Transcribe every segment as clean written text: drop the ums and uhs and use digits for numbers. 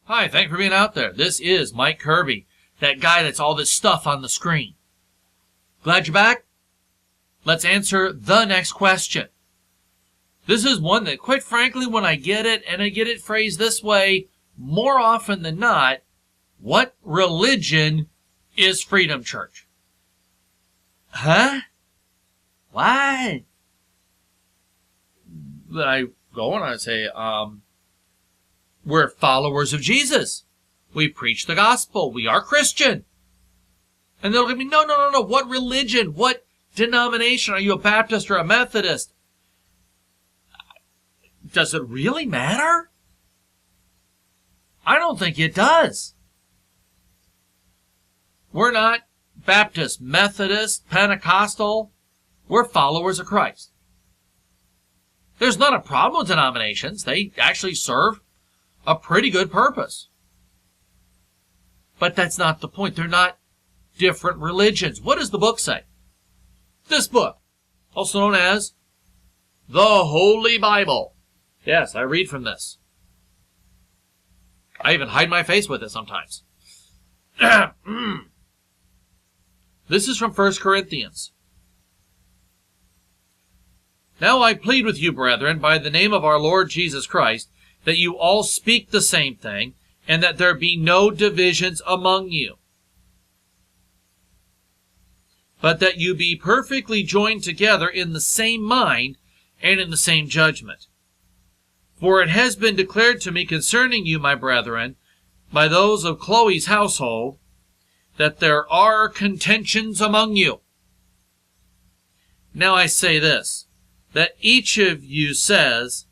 Hi, thank you for being out there. This is Mike Kirby, that guy that's all this stuff on the screen. Glad you're back. Let's answer the next question. This is one that, quite frankly, when I get it, and I get it phrased this way, more often than not, what religion is Freedom Church? Huh? What? Then I go and I say, we're followers of Jesus. We preach the gospel. We are Christian. And they'll give me, no. What religion? What denomination? Are you a Baptist or a Methodist? Does it really matter? I don't think it does. We're not Baptist, Methodist, Pentecostal. We're followers of Christ. There's not a problem with denominations. They actually serve a pretty good purpose. But that's not the point. They're not different religions. What does the book say? This book, also known as the Holy Bible. Yes, I read from this. I even hide my face with it sometimes. This is from 1 Corinthians. Now I plead with you, brethren, by the name of our Lord Jesus Christ, that you all speak the same thing, and that there be no divisions among you, but that you be perfectly joined together in the same mind and in the same judgment. For it has been declared to me concerning you, my brethren, by those of Chloe's household, that there are contentions among you. Now I say this, that each of you says,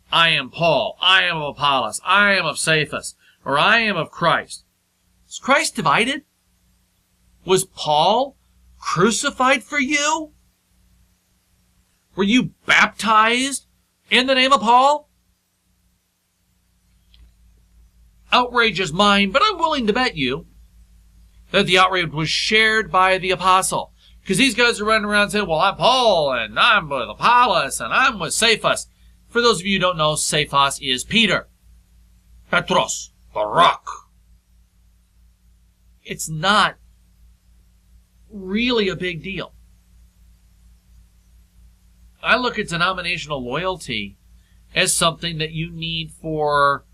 I am Paul, I am of Apollos, I am of Cephas, or I am of Christ. Is Christ divided? Was Paul crucified for you? Were you baptized in the name of Paul? Outrage is mine, but I'm willing to bet you that the outrage was shared by the apostle. Because these guys are running around saying, well, I'm Paul, and I'm with Apollos, and I'm with Cephas. For those of you who don't know, Cephas is Peter. Petros, the rock. It's not really a big deal. I look at denominational loyalty as something that you need for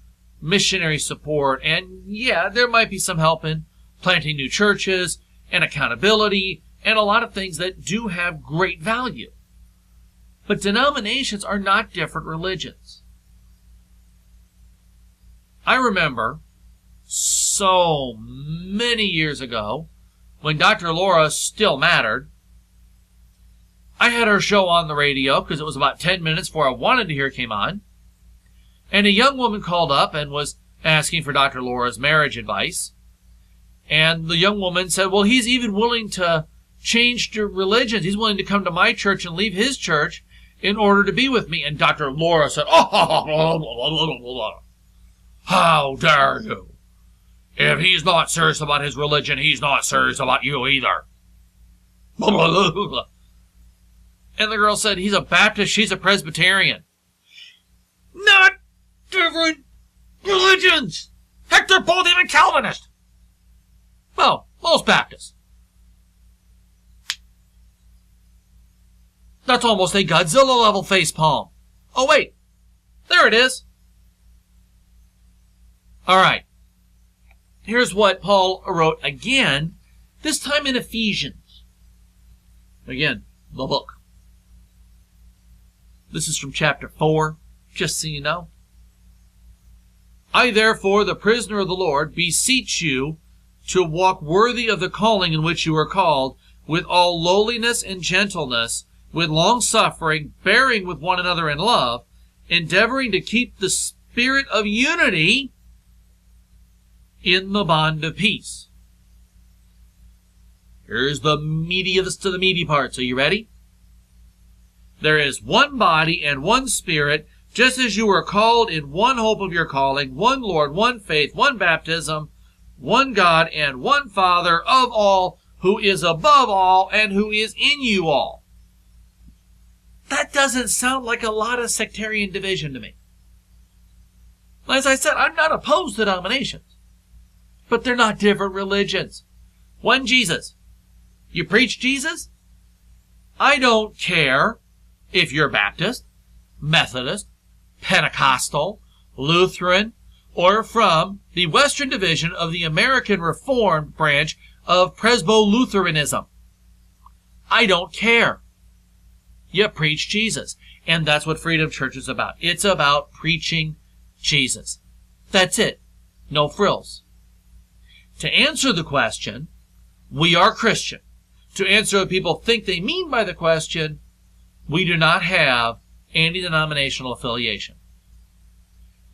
missionary support. And yeah, there might be some help in planting new churches and accountability and a lot of things that do have great value. But denominations are not different religions. I remember so many years ago, when Dr. Laura still mattered, I had her show on the radio because it was about 10 minutes before I wanted to hear it came on. And a young woman called up and was asking for Dr. Laura's marriage advice. And the young woman said, well, he's even willing to change religions. He's willing to come to my church and leave his church in order to be with me. And Dr. Laura said, oh, how dare you? If he's not serious about his religion, he's not serious about you either. And the girl said, he's a Baptist, she's a Presbyterian. Not different religions. Heck, they're both even Calvinist. Well, most Baptists. That's almost a Godzilla-level facepalm. Oh, wait. There it is. All right. Here's what Paul wrote again, this time in Ephesians. Again, the book. This is from chapter 4, just so you know. I, therefore, the prisoner of the Lord, beseech you to walk worthy of the calling in which you are called, with all lowliness and gentleness, with long-suffering, bearing with one another in love, endeavoring to keep the spirit of unity in the bond of peace. Here's the meatiest to the meaty parts. Are you ready? There is one body and one spirit, just as you were called in one hope of your calling, one Lord, one faith, one baptism, one God, and one Father of all, who is above all and who is in you all. That doesn't sound like a lot of sectarian division to me. As I said, I'm not opposed to denominations, but they're not different religions. One Jesus. You preach Jesus? I don't care if you're Baptist, Methodist, Pentecostal, Lutheran, or from the Western Division of the American Reformed branch of Presbo-Lutheranism. I don't care. You preach Jesus. And that's what Freedom Church is about. It's about preaching Jesus. That's it. No frills. To answer the question, we are Christian. To answer what people think they mean by the question, we do not have any denominational affiliation.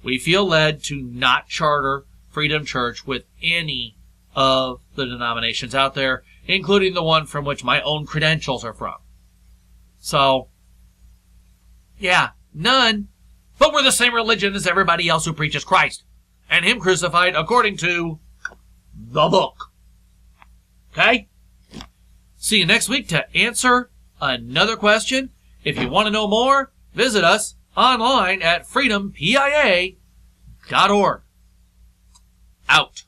We feel led to not charter Freedom Church with any of the denominations out there, including the one from which my own credentials are from. So, yeah, none. But we're the same religion as everybody else who preaches Christ and Him crucified according to the book. Okay? See you next week to answer another question. If you want to know more, visit us online at freedompia.org. Out.